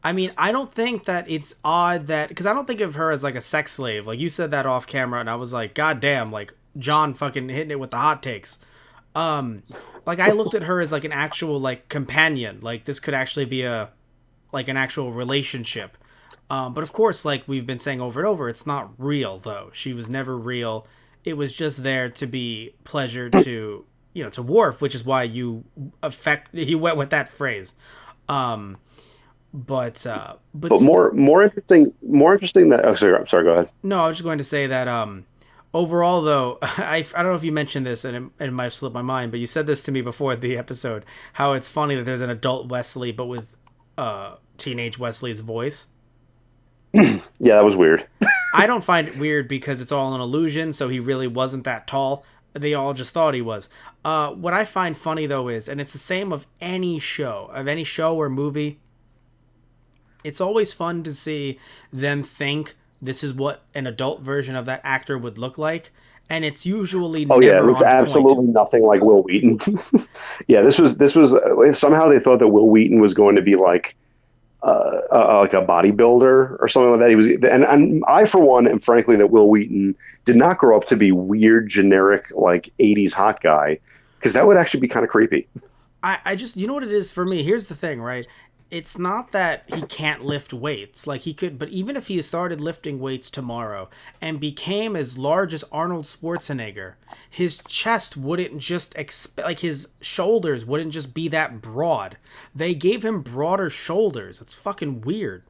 I mean, I don't think that it's odd that... Because I don't think of her as, like, a sex slave. Like, you said that off camera, and I was like, God damn, like, John fucking hitting it with the hot takes. Like, I looked at her as, like, an actual, like, companion. Like, this could actually be an actual relationship. But, of course, like we've been saying over and over, it's not real, though. She was never real. It was just there to be pleasure to, to Worf, which is why you went with that phrase. But more interesting that I'm sorry, go ahead. No, I was just going to say that overall though, I don't know if you mentioned this and it might have slipped my mind, but you said this to me before the episode, how it's funny that there's an adult Wesley but with teenage Wesley's voice. Yeah, that was weird. I don't find it weird because it's all an illusion, so he really wasn't that tall. They all just thought he was. What I find funny though is, and it's the same of any show or movie, it's always fun to see them think this is what an adult version of that actor would look like, and it's usually Oh yeah, it never looks on point. absolutely nothing like Will Wheaton. Yeah, this was somehow they thought that Will Wheaton was going to be like a bodybuilder or something like that. He was, and I for one am frankly that Will Wheaton did not grow up to be weird, generic like '80s hot guy, because that would actually be kind of creepy. I just, you know what it is for me? Here's the thing, right? It's not that he can't lift weights. Like, he could, but even if he started lifting weights tomorrow and became as large as Arnold Schwarzenegger, his chest wouldn't just, like, his shoulders wouldn't just be that broad. They gave him broader shoulders. It's fucking weird.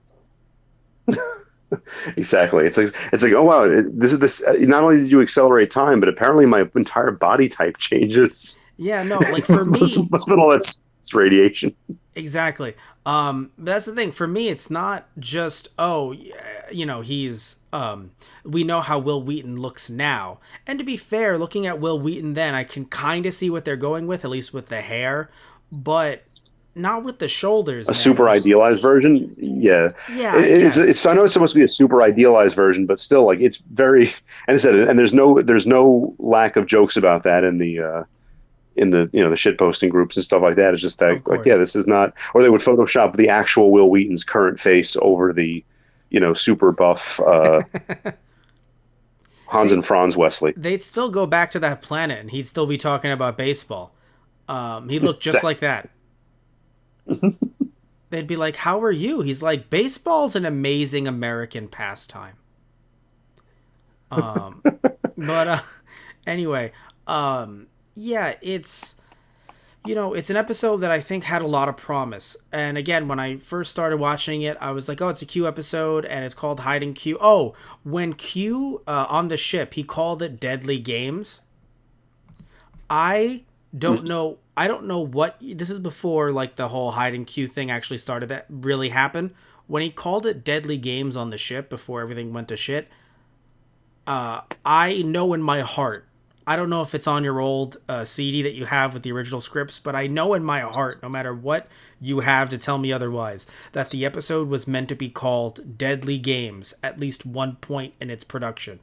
Exactly. It's like oh wow, this is this. Not only did you accelerate time, but apparently my entire body type changes. Yeah, no, like, for me, Must have been all that radiation. exactly. That's the thing. For me, it's not just, oh, you know, he's we know how Will Wheaton looks now. And to be fair, looking at Will Wheaton then, I can kind of see what they're going with, at least with the hair, but not with the shoulders, A man. It super was just, idealized version, yeah. yeah, I guess. It's I know it's supposed to be a super idealized version, but still, like it's very. And I said, and there's no lack of jokes about that in the the shit posting groups and stuff like that. It's just Of that like yeah, course. this is not, or they would Photoshop the actual Will Wheaton's current face over the super buff Hans They and Franz Wesley. they'd still go back to that planet and he'd still be talking about baseball. He looked just like that. They'd be like, "How are you?" He's like, "Baseball's an amazing American pastime." Um, but anyway, yeah, it's, it's an episode that I think had a lot of promise. And again, when I first started watching it, I was like, "Oh, it's a Q episode, and it's called Hiding Q." Oh, when Q on the ship, he called it Deadly Games. I don't know. I don't know what this is before, like, the whole hiding Q thing actually started. That really happened when he called it Deadly Games on the ship before everything went to shit. I know in my heart. I don't know if it's on your old CD that you have with the original scripts, but I know in my heart, no matter what you have to tell me otherwise, that the episode was meant to be called Deadly Games at least one point in its production.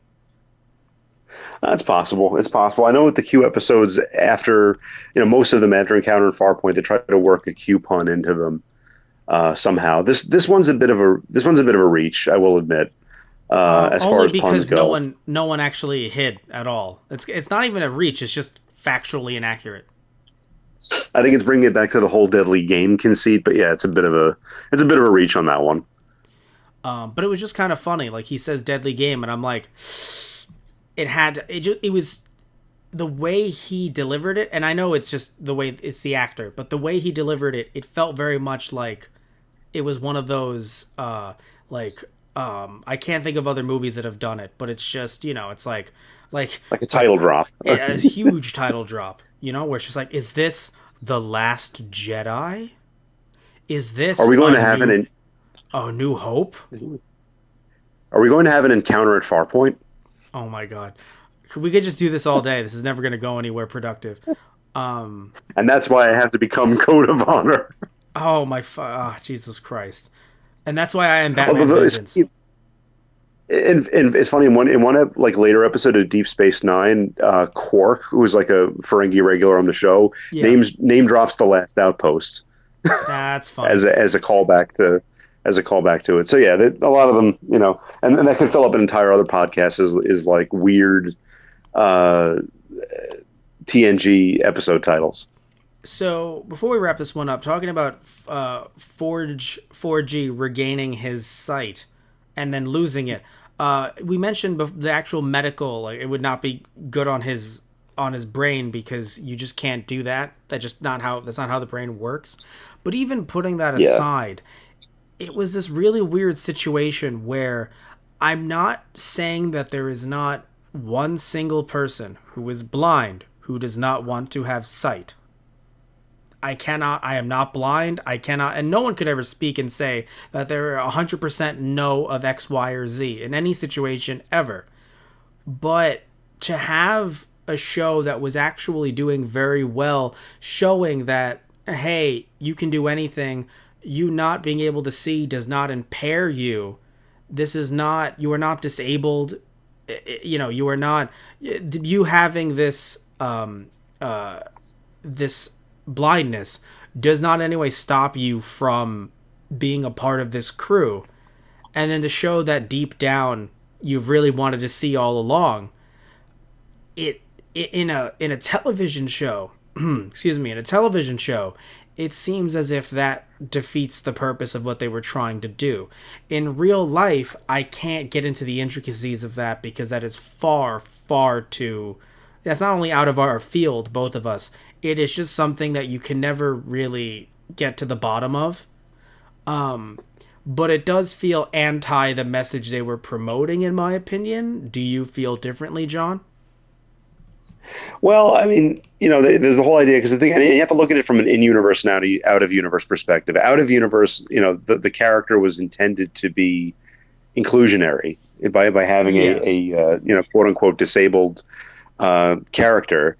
That's possible. It's possible. I know with the Q episodes after, most of them after Encounter and Farpoint, they try to work a Q pun into them somehow. This one's a bit of a reach, I will admit, as far Only as puns because no go. one no one actually hid at all. It's not even a reach. It's just factually inaccurate. I think it's bringing it back to the whole deadly game conceit, but yeah, it's a bit of a reach on that one. But it was just kind of funny. Like, he says "deadly game," and I'm like, it was the way he delivered it. And I know it's just the way it's the actor, but the way he delivered it, it felt very much like it was one of those like I can't think of other movies that have done it, but it's just, it's like Like a it's like title drop. a huge title drop, where it's just like, is this The Last Jedi? Is Are this we going to have a New Hope? are we going to have an encounter at Farpoint? Oh my god. We could just do this all day. This is never going to go anywhere productive. Um And that's why I have to become Code of Honor. oh my Jesus Christ. And that's why I am Batman Although it's, Vengeance. and it's funny in one like later episode of Deep Space Nine, Quark, who was like a Ferengi regular on the show, Yeah, name drops the Last Outpost that's as funny. a callback to it. So yeah, a lot of them, and that could fill up an entire other podcast is like weird uh, TNG episode titles. So before we wrap this one up, talking about Forge 4G regaining his sight and then losing it. We mentioned the actual medical, like, it would not be good on his brain because you just can't do that. That's not how the brain works. But even putting that Yeah. aside, it was this really weird situation where I'm not saying that there is not one single person who is blind who does not want to have sight. I am not blind. I cannot, and no one could ever speak and say that they're 100% no of X, Y, or Z in any situation ever. But to have a show that was actually doing very well, showing that, hey, you can do anything, you not being able to see does not impair you. You are not disabled. You are not, you having this this blindness does not in any way stop you from being a part of this crew. And then to show that deep down you've really wanted to see all along, in a television show, excuse me, in a television show, it seems as if that defeats the purpose of what they were trying to do. In real life, I can't get into the intricacies of that because that is far, far too. That's not only out of our field, both of us. It is just something that you can never really get to the bottom of. But it does feel anti the message they were promoting, in my opinion. Do you feel differently, John? Well, I mean, there's the whole idea because the thing, and you have to look at it from an in-universe and out-of-universe perspective. Out of universe, the character was intended to be inclusionary by having Yes. a quote unquote disabled character,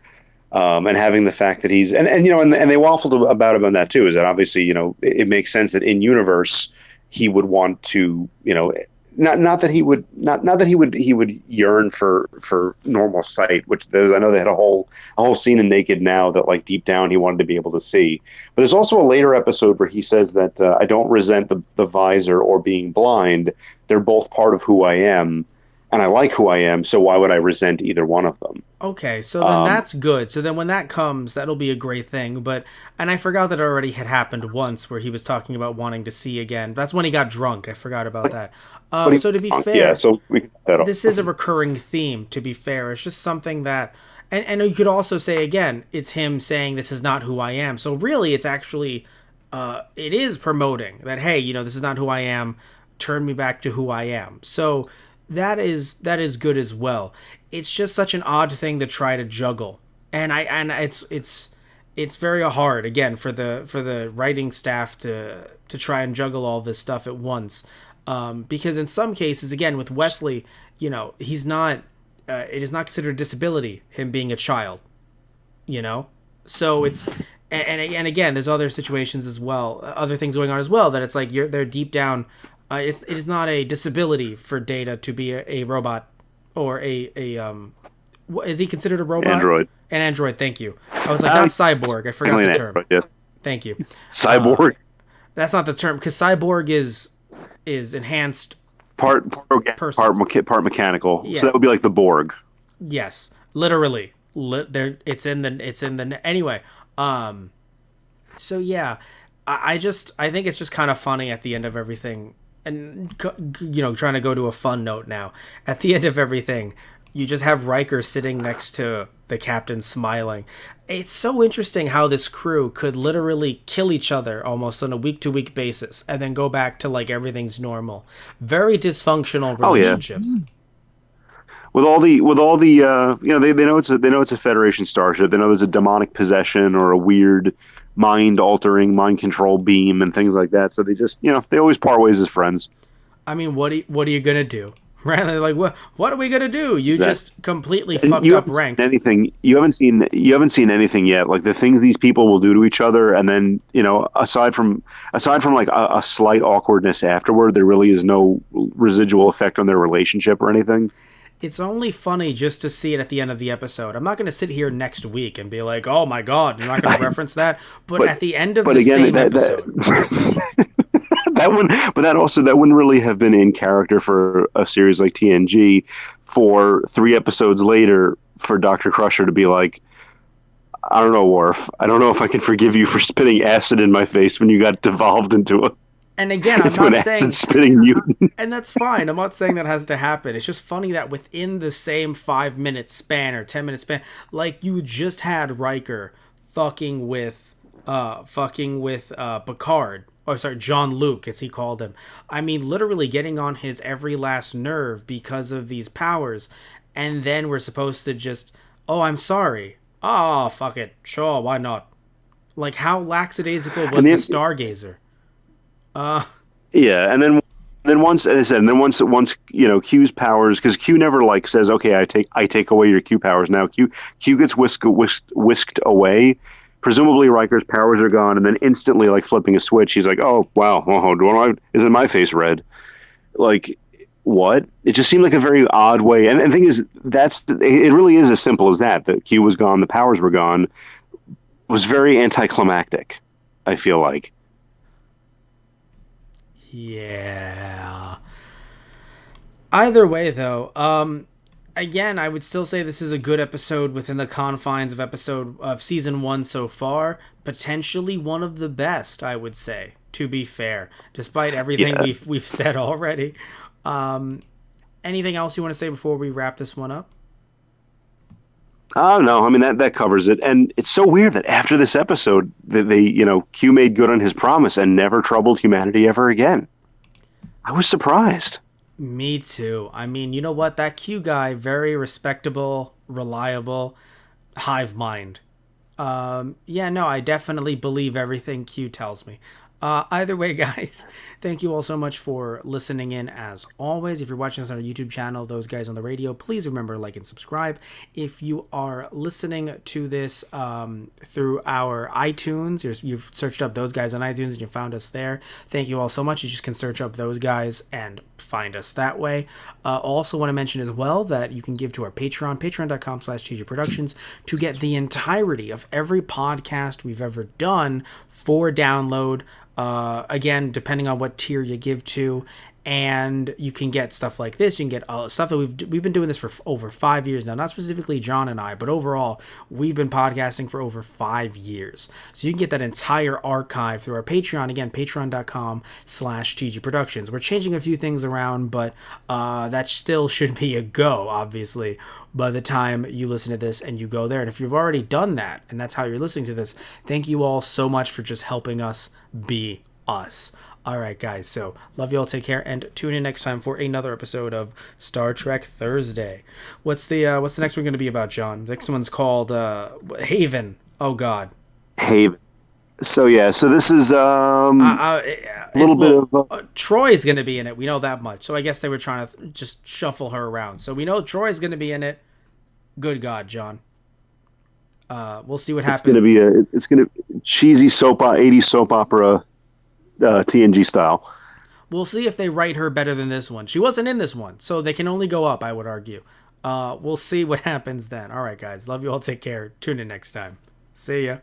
and having the fact that he's and they waffled about him on that too. Is that obviously it makes sense that in universe he would want to not that he would he would yearn for normal sight, which I know they had a whole scene in Naked Now that like deep down he wanted to be able to see. But there's also a later episode where he says that I don't resent the visor or being blind. They're both part of who I am, and I like who I am. So why would I resent either one of them? Okay, so then that's good. So then when that comes, that'll be a great thing. And I forgot that it already had happened once where he was talking about wanting to see again. That's when he got drunk. I forgot about that. So to be fair, yeah, so we can cut that off. this is a recurring theme, to be fair. It's just something that, and you could also say again, it's him saying this is not who I am. So really it's actually, it is promoting that, hey, this is not who I am. Turn me back to who I am. So that is good as well. It's just such an odd thing to try to juggle. And it's very hard again for the writing staff to try and juggle all this stuff at once. Because in some cases, again, with Wesley, he's not, it is not considered a disability, him being a child, So it's, and again, there's other situations as well, other things going on as well, that it's like they're deep down, it is not a disability for Data to be a robot or is he considered a robot? Android. An android, thank you. I was like, not cyborg, I forgot the term. Android, yeah. Thank you. Cyborg. That's not the term, because cyborg is enhanced part organic, part mechanical. Yeah. So that would be like the Borg. Yes, literally. It's in the anyway. So yeah, I think it's just kind of funny at the end of everything, and trying to go to a fun note now. At the end of everything, you just have Riker sitting next to the captain smiling. It's so interesting how this crew could literally kill each other almost on a week-to-week basis and then go back to like everything's normal. Very dysfunctional relationship. Oh, yeah. With all the they know it's a Federation starship. They know there's a demonic possession or a weird mind-altering, mind-control beam and things like that. So they just they always part ways as friends. I mean, what are you gonna do? Right? They're like, what are we gonna do? You just completely fucked up rank. You haven't seen anything yet. Like the things these people will do to each other, and then aside from like a slight awkwardness afterward, there really is no residual effect on their relationship or anything. It's only funny just to see it at the end of the episode. I'm not going to sit here next week and be like, oh my god, I'm not going to reference that. But at the end of the same episode. That wouldn't really have been in character for a series like TNG for 3 episodes later for Dr. Crusher to be like, I don't know, Worf. I don't know if I can forgive you for spitting acid in my face when you got devolved into a And again, I'm not saying spitting mutant. And that's fine. I'm not saying that has to happen. It's just funny that within the same 5-minute span or 10-minute span, like you just had Riker fucking with Picard. Oh, sorry, Jean-Luc, as he called him. I mean, literally getting on his every last nerve because of these powers. And then we're supposed to just, oh, I'm sorry. Oh, fuck it. Sure, why not? Like, how lackadaisical was the Stargazer? Yeah, and then once, as I said, and then once Q's powers, because Q never like says, okay, I take away your Q powers. Now Q gets whisked away. Presumably Riker's powers are gone, and then instantly, like flipping a switch, he's like, oh wow, isn't my face red? Like what? It just seemed like a very odd way. And the thing is, it really is as simple as that. The Q was gone, the powers were gone. It was very anticlimactic, I feel like. Yeah. Either way, though, again, I would still say this is a good episode within the confines of season 1 so far. Potentially one of the best, I would say. To be fair, despite everything we've said already. Anything else you want to say before we wrap this one up? Oh no, I mean that covers it. And it's so weird that after this episode, that Q made good on his promise and never troubled humanity ever again. I was surprised. Me too. I mean, you know what? That Q guy, very respectable, reliable, hive mind. Yeah, no, I definitely believe everything Q tells me. Either way, guys, thank you all so much for listening in as always. If you're watching us on our YouTube channel, those guys on the radio, please remember to like and subscribe. If you are listening to this through our iTunes, you've searched up those guys on iTunes and you found us there. Thank you all so much. You just can search up those guys and find us that way. Also want to mention as well that you can give to our Patreon, patreon.com/TG Productions, to get the entirety of every podcast we've ever done for download. Again, depending on what tier you give to, and you can get stuff like this. You can get stuff that we've been doing this for over 5 years now. Not specifically John and I, but overall, we've been podcasting for over 5 years. So you can get that entire archive through our Patreon. Again, patreon.com/TG Productions. We're changing a few things around, but that still should be a go, obviously, by the time you listen to this and you go there. And if you've already done that, and that's how you're listening to this, thank you all so much for just helping us be us. All right, guys, so love you all, take care, and tune in next time for another episode of Star Trek Thursday. What's the next one going to be about, John? The next one's called Haven. Oh God, Haven. So yeah, so this is a little bit of Troy's going to be in it. We know that much. So I guess they were trying to just shuffle her around. So we know Troy's going to be in it. Good God, John. We'll see what happens. It's gonna be cheesy 80s soap opera, TNG style. We'll see if they write her better than this one. She wasn't in this one, so they can only go up, I would argue. We'll see what happens then. All right, guys. Love you all. Take care. Tune in next time. See ya.